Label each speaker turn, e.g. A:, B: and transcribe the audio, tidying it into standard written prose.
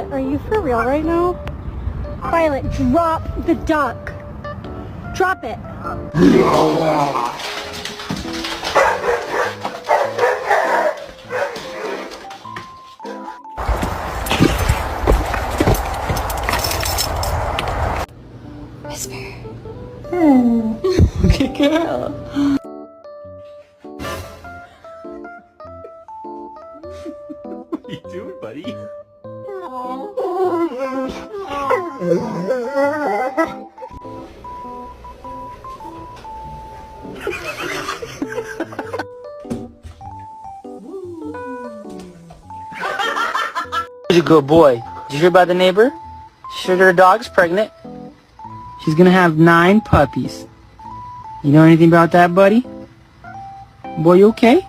A: Violet, are you for real right now? Violet, drop the duck. Drop it.
B: Whisper.
C: Good girl.
D: What are you doing, buddy?
C: He's a good boy. Did you hear about the neighbor? She said her dog's pregnant. She's gonna have 9 puppies. You know anything about that, buddy? Boy, you okay?